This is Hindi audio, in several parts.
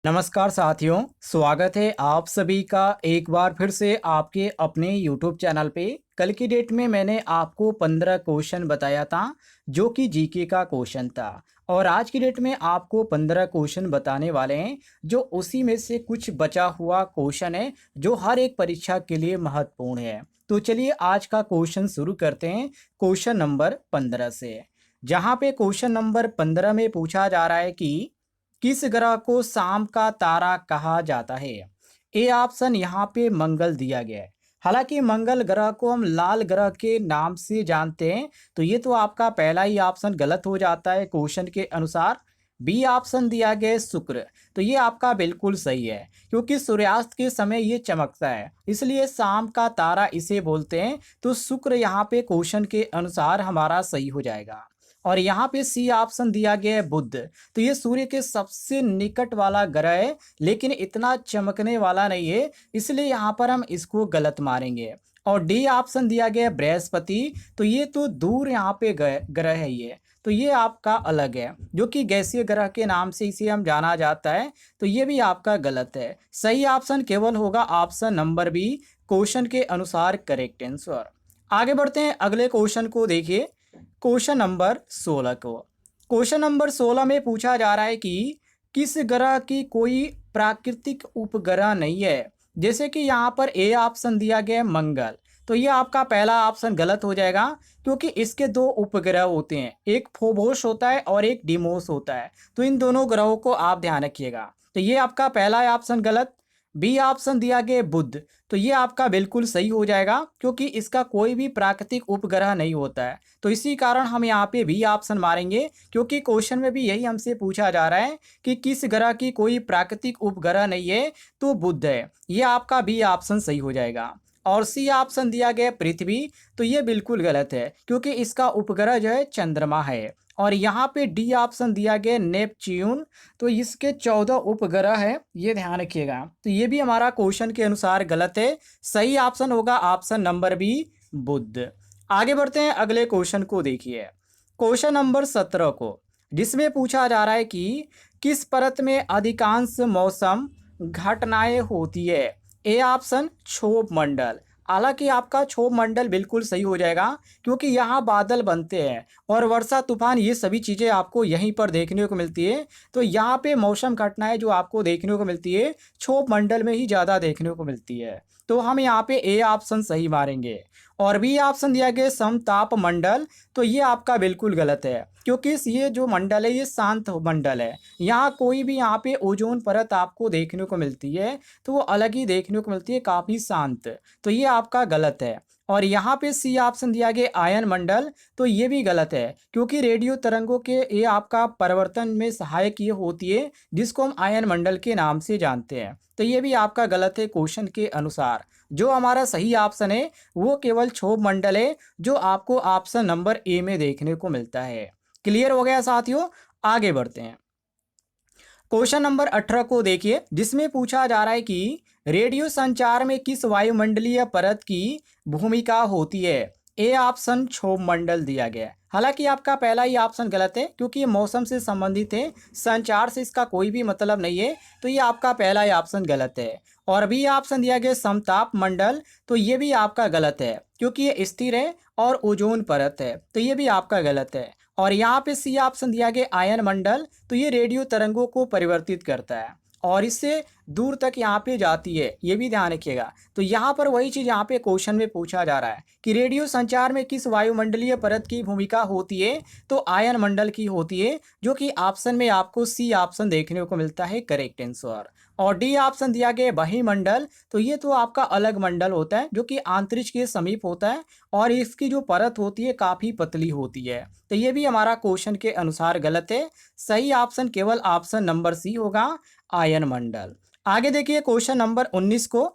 नमस्कार साथियों, स्वागत है आप सभी का एक बार फिर से आपके अपने YouTube चैनल पे। कल की डेट में मैंने आपको 15 क्वेश्चन बताया था जो कि जीके का क्वेश्चन था। और आज की डेट में आपको 15 क्वेश्चन बताने वाले हैं जो उसी में से कुछ बचा हुआ क्वेश्चन है जो हर एक परीक्षा के लिए महत्वपूर्ण है। तो चलिए आज का क्वेश्चन शुरू करते हैं क्वेश्चन नंबर 15 से। जहाँ पे क्वेश्चन नंबर 15 में पूछा जा रहा है कि किस ग्रह को शाम का तारा कहा जाता है। ए ऑप्शन यहाँ पे मंगल दिया गया है। हालांकि मंगल ग्रह को हम लाल ग्रह के नाम से जानते हैं, तो ये तो आपका पहला ही ऑप्शन गलत हो जाता है क्वेश्चन के अनुसार। बी ऑप्शन दिया गया है शुक्र, तो ये आपका बिल्कुल सही है क्योंकि सूर्यास्त के समय ये चमकता है, इसलिए शाम का तारा इसे बोलते हैं। तो शुक्र यहाँ पे क्वेश्चन के अनुसार हमारा सही हो जाएगा। और यहाँ पे सी ऑप्शन दिया गया है बुध, तो ये सूर्य के सबसे निकट वाला ग्रह है लेकिन इतना चमकने वाला नहीं है, इसलिए यहाँ पर हम इसको गलत मारेंगे। और डी ऑप्शन दिया गया है बृहस्पति, तो ये तो दूर यहाँ पे ग्रह है ये, तो ये आपका अलग है जो कि गैसीय ग्रह के नाम से इसे हम जाना जाता है, तो ये भी आपका गलत है। सही ऑप्शन केवल होगा ऑप्शन नंबर बी, क्वेश्चन के अनुसार करेक्ट आंसर। आगे बढ़ते हैं अगले क्वेश्चन को देखिए, क्वेश्चन नंबर 16 को। क्वेश्चन नंबर 16 में पूछा जा रहा है कि किस ग्रह की कोई प्राकृतिक उपग्रह नहीं है। जैसे कि यहाँ पर ए ऑप्शन दिया गया है मंगल, तो ये आपका पहला ऑप्शन गलत हो जाएगा क्योंकि इसके दो उपग्रह होते हैं, एक फोबोस होता है और एक डिमोस होता है, तो इन दोनों ग्रहों को आप ध्यान रखिएगा। तो ये आपका पहला ऑप्शन गलत। बी ऑप्शन दिया गया बुध, तो ये आपका बिल्कुल सही हो जाएगा क्योंकि इसका कोई भी प्राकृतिक उपग्रह नहीं होता है, तो इसी कारण हम यहाँ पे बी ऑप्शन मारेंगे क्योंकि क्वेश्चन में भी यही हमसे पूछा जा रहा है कि किस ग्रह की कोई प्राकृतिक उपग्रह नहीं है, तो बुध है, ये आपका बी ऑप्शन सही हो जाएगा। और सी ऑप्शन दिया गया पृथ्वी, तो ये बिल्कुल गलत है क्योंकि इसका उपग्रह जो है चंद्रमा है। और यहाँ पे डी ऑप्शन दिया गया नेपच्यून, तो इसके 14 उपग्रह है, ये ध्यान रखिएगा। तो ये भी हमारा क्वेश्चन के अनुसार गलत है। सही ऑप्शन होगा ऑप्शन नंबर बी, बुध। आगे बढ़ते हैं अगले क्वेश्चन को देखिए, क्वेश्चन नंबर 17 को, जिसमें पूछा जा रहा है कि किस परत में अधिकांश मौसम घटनाएं होती है। ए ऑप्शन क्षोभ मंडल, हालांकि आपका क्षोभ मंडल बिल्कुल सही हो जाएगा क्योंकि यहाँ बादल बनते हैं और वर्षा तूफान ये सभी चीज़ें आपको यहीं पर देखने को मिलती है, तो यहाँ पे मौसम घटनाएं जो आपको देखने को मिलती है क्षोभ मंडल में ही ज़्यादा देखने को मिलती है, तो हम यहाँ पे ए ऑप्शन सही मारेंगे। और बी ऑप्शन दिया गया समताप मंडल, तो ये आपका बिल्कुल गलत है क्योंकि ये जो मंडल है ये शांत मंडल है, यहाँ कोई भी यहाँ पे ओजोन परत आपको देखने को मिलती है तो वो अलग ही देखने को मिलती है, काफ़ी शांत, तो ये आपका गलत है। और यहाँ पे सी ऑप्शन दिया गया आयन मंडल, तो ये भी गलत है क्योंकि रेडियो तरंगों के ये आपका परिवर्तन में सहायक ये होती है जिसको हम आयन मंडल के नाम से जानते हैं, तो ये भी आपका गलत है क्वेश्चन के अनुसार। जो हमारा सही ऑप्शन है वो केवल क्षोभ मंडल है जो आपको ऑप्शन नंबर ए में देखने को मिलता है। क्लियर हो गया साथियों, आगे बढ़ते हैं क्वेश्चन नंबर 18 को देखिए, जिसमें पूछा जा रहा है कि रेडियो संचार में किस वायुमंडलीय परत की भूमिका होती है। ए ऑप्शन क्षोभ मंडल दिया गया है, हालांकि आपका पहला ही ऑप्शन गलत है क्योंकि ये मौसम से संबंधित है, संचार से इसका कोई भी मतलब नहीं है, तो ये आपका पहला ही ऑप्शन गलत है। और बी ऑप्शन दिया गया समताप मंडल, तो ये भी आपका गलत है क्योंकि ये स्थिर है और ओजोन परत है, तो ये भी आपका गलत है। और यहाँ पे सी ऑप्शन दिया गया आयन मंडल, तो ये रेडियो तरंगों को परिवर्तित करता है और इससे दूर तक यहाँ पे जाती है, ये भी ध्यान रखिएगा। तो यहाँ पर वही चीज़ यहाँ पे क्वेश्चन में पूछा जा रहा है कि रेडियो संचार में किस वायुमंडलीय परत की भूमिका होती है, तो आयन मंडल की होती है, जो कि ऑप्शन में आपको सी ऑप्शन देखने को मिलता है करेक्ट आंसर। और डी ऑप्शन दिया गया बहिमंडल, तो ये तो आपका अलग मंडल होता है जो कि अंतरिक्ष के समीप होता है और इसकी जो परत होती है काफ़ी पतली होती है, तो ये भी हमारा क्वेश्चन के अनुसार गलत है। सही ऑप्शन केवल ऑप्शन नंबर सी होगा, आयन मंडल। आगे देखिए क्वेश्चन नंबर 19 को,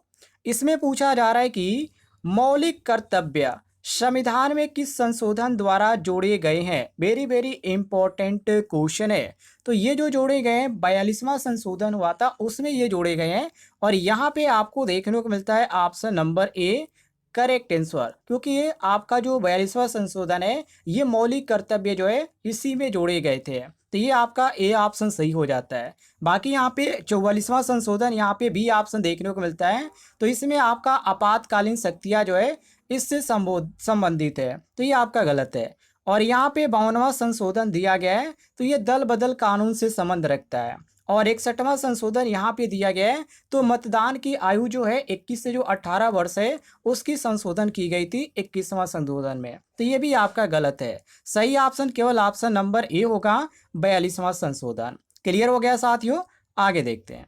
इसमें पूछा जा रहा है कि मौलिक कर्तव्य संविधान में किस संशोधन द्वारा जोड़े गए हैं। वेरी वेरी इंपॉर्टेंट क्वेश्चन है। तो ये जो जोड़े गए हैं 42वां संशोधन हुआ था उसमें ये जोड़े गए हैं और यहाँ पे आपको देखने को मिलता है option number A correct answer, क्योंकि ये आपका जो 42वां संशोधन है ये मौलिक कर्तव्य जो है इसी में जोड़े गए थे। तो ये आपका ए ऑप्शन सही हो जाता है। बाकी यहाँ पे 44वां संशोधन यहाँ पे बी ऑप्शन देखने को मिलता है। तो इसमें आपका आपातकालीन शक्तियाँ जो है इससे संबंधित है, तो ये आपका गलत है। और यहाँ पे 52वां संशोधन दिया गया है, तो ये दल बदल कानून से संबंध रखता है। और 61वां संशोधन यहाँ पे दिया गया है, तो मतदान की आयु जो है 21 से जो 18 वर्ष है उसकी संशोधन की गई थी 21वां संशोधन में, तो ये भी आपका गलत है। सही ऑप्शन केवल ऑप्शन नंबर ए होगा, 42वां संशोधन। क्लियर हो गया साथियों, आगे देखते हैं।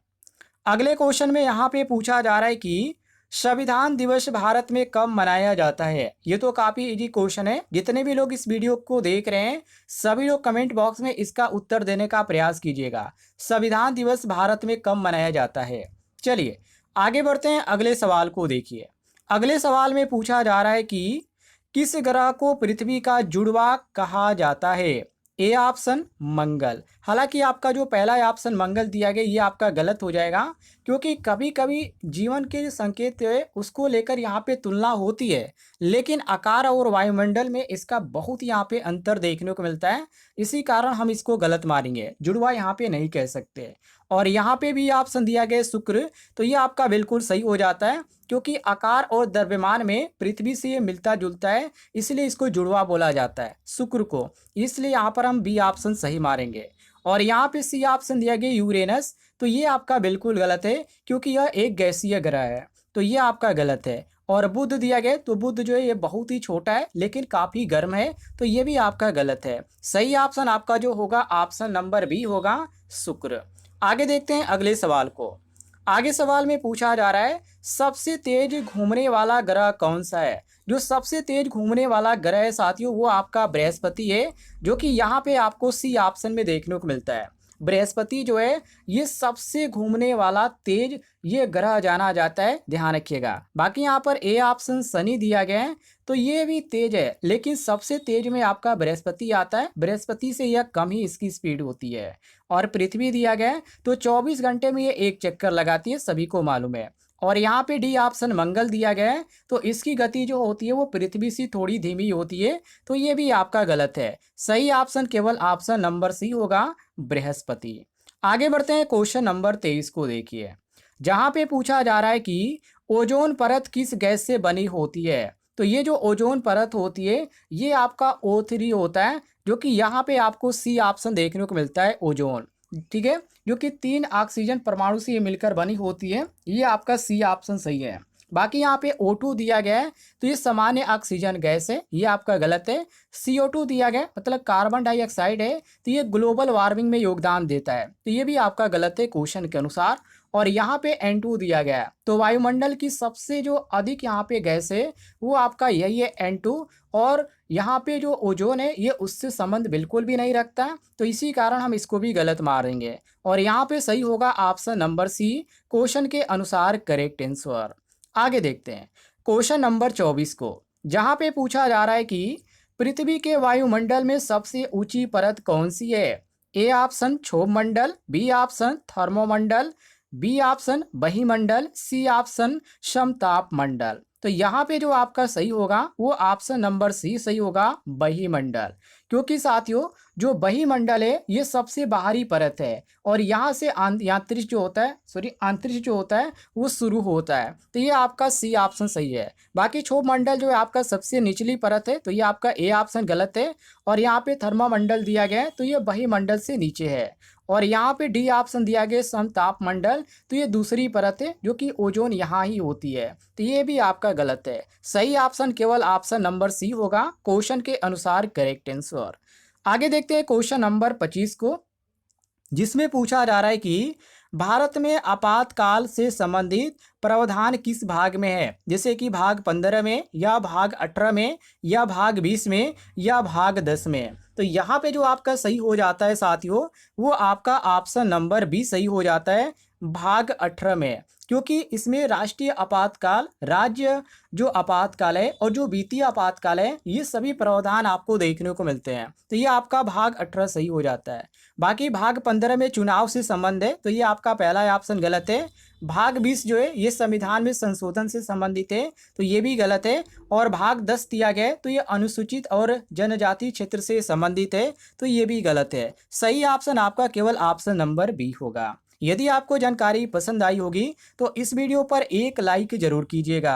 अगले क्वेश्चन में यहाँ पे पूछा जा रहा है कि संविधान दिवस भारत में कब मनाया जाता है। ये तो काफ़ी इजी क्वेश्चन है। जितने भी लोग इस वीडियो को देख रहे हैं सभी लोग कमेंट बॉक्स में इसका उत्तर देने का प्रयास कीजिएगा। संविधान दिवस भारत में कब मनाया जाता है। चलिए आगे बढ़ते हैं, अगले सवाल को देखिए। अगले सवाल में पूछा जा रहा है कि किस ग्रह को पृथ्वी का जुड़वा कहा जाता है। ए ऑप्शन मंगल। हालांकि आपका जो पहला ऑप्शन मंगल दिया गया ये आपका गलत हो जाएगा, क्योंकि कभी कभी जीवन के जो संकेत है उसको लेकर यहाँ पे तुलना होती है, लेकिन आकार और वायुमंडल में इसका बहुत यहाँ पे अंतर देखने को मिलता है। इसी कारण हम इसको गलत मानेंगे, जुड़वा यहाँ पे नहीं कह सकते। और यहाँ पे भी ऑप्शन दिया गया शुक्र, तो ये आपका बिल्कुल सही हो जाता है, क्योंकि आकार और द्रव्यमान में पृथ्वी से ये मिलता जुलता है, इसलिए इसको जुड़वा बोला जाता है शुक्र को। इसलिए यहाँ पर हम बी ऑप्शन सही मारेंगे। और यहाँ पे सी ऑप्शन दिया गया यूरेनस, तो ये आपका बिल्कुल गलत है, क्योंकि यह एक गैसीय ग्रह है, तो ये आपका गलत है। और बुध दिया गया, तो बुध जो है ये बहुत ही छोटा है लेकिन काफ़ी गर्म है, तो ये भी आपका गलत है। सही ऑप्शन आपका जो होगा ऑप्शन नंबर बी होगा, शुक्र। आगे देखते हैं अगले सवाल को। आगे सवाल में पूछा जा रहा है सबसे तेज घूमने वाला ग्रह कौन सा है। जो सबसे तेज घूमने वाला ग्रह है साथियों वो आपका बृहस्पति है, जो कि यहाँ पे आपको सी ऑप्शन में देखने को मिलता है। बृहस्पति जो है ये सबसे घूमने वाला तेज ये ग्रह जाना जाता है, ध्यान रखिएगा। बाकी यहाँ पर ए ऑप्शन शनि दिया गया है, तो ये भी तेज है, लेकिन सबसे तेज में आपका बृहस्पति आता है। बृहस्पति से यह कम ही इसकी स्पीड होती है। और पृथ्वी दिया गया है, तो 24 घंटे में ये एक चक्कर लगाती है, सभी को मालूम है। और यहाँ पे डी ऑप्शन मंगल दिया गया है, तो इसकी गति जो होती है वो पृथ्वी से थोड़ी धीमी होती है, तो ये भी आपका गलत है। सही ऑप्शन केवल ऑप्शन नंबर सी होगा, बृहस्पति। आगे बढ़ते हैं, क्वेश्चन नंबर 23 को देखिए, जहाँ पे पूछा जा रहा है कि ओजोन परत किस गैस से बनी होती है। तो ये जो ओजोन परत होती है ये आपका O3 होता है, जो कि यहाँ पे आपको सी ऑप्शन देखने को मिलता है, ओजोन, ठीक है, जो कि 3 ऑक्सीजन परमाणु से ये मिलकर बनी होती है, ये आपका सी ऑप्शन सही है। बाकी यहाँ पे O2 दिया गया है, तो ये सामान्य ऑक्सीजन गैस है, ये आपका गलत है। CO2 दिया गया मतलब कार्बन डाइऑक्साइड है, तो ये ग्लोबल वार्मिंग में योगदान देता है, तो ये भी आपका गलत है क्वेश्चन के अनुसार। और यहाँ पे N2 दिया गया है, तो वायुमंडल की सबसे जो अधिक यहाँ पे गैस है वो आपका यही है, N2। और यहाँ पे जो ओजोन है ये उससे संबंध बिल्कुल भी नहीं रखता, तो इसी कारण हम इसको भी गलत मारेंगे। और यहाँ पे सही होगा ऑप्शन नंबर सी, क्वेश्चन के अनुसार करेक्ट आंसर। आगे देखते हैं क्वेश्चन नंबर 24 को, जहाँ पे पूछा जा रहा है कि पृथ्वी के वायुमंडल में सबसे ऊंची परत कौन सी है। ए ऑप्शन क्षोभ मंडल, बी ऑप्शन थर्मोमंडल, बी ऑप्शन बहिमंडल, सी ऑप्शन समताप मंडल। तो यहाँ पे जो आपका सही होगा वो ऑप्शन नंबर सी सही होगा, बहिमंडल। क्योंकि साथियों जो बहिमंडल है ये सबसे बाहरी परत है, और यहाँ से आंतरिक जो होता है आंतरिक जो होता है वो शुरू होता है, तो ये आपका सी ऑप्शन सही है। बाकी क्षोभ मंडल जो है आपका सबसे निचली परत है, तो ये आपका ए ऑप्शन गलत है। और यहाँ पे थर्मोमंडल दिया गया है, तो ये बहिमंडल से नीचे है। और यहाँ पे डी ऑप्शन दिया गया समताप मंडल, तो ये दूसरी परत है जो कि ओजोन यहाँ ही होती है, तो ये भी आपका गलत है। सही ऑप्शन केवल ऑप्शन नंबर सी होगा, क्वेश्चन के अनुसार करेक्ट आंसर। आगे देखते हैं क्वेश्चन नंबर 25 को, जिसमें पूछा जा रहा है कि भारत में आपातकाल से संबंधित प्रावधान किस भाग में है। जैसे कि भाग 15 में, या भाग 18 में, या भाग 20 में, या भाग 10 में। तो यहाँ पे जो आपका सही हो जाता है साथियों वो आपका ऑप्शन नंबर बी सही हो जाता है, भाग 18 में, क्योंकि इसमें राष्ट्रीय आपातकाल, राज्य जो आपातकाल है और जो वित्तीय आपातकाल है, ये सभी प्रावधान आपको देखने को मिलते हैं। तो ये आपका भाग 18 सही हो जाता है। बाकी भाग 15 में चुनाव से संबंध है, तो ये आपका पहला ऑप्शन गलत है। भाग 20 जो है ये संविधान में संशोधन से संबंधित है, तो ये भी गलत है। और भाग 10 दिया गया है, तो ये अनुसूचित और जनजाति क्षेत्र से संबंधित है, तो ये भी गलत है। सही ऑप्शन आपका केवल ऑप्शन नंबर बी होगा। यदि आपको जानकारी पसंद आई होगी तो इस वीडियो पर एक लाइक जरूर कीजिएगा।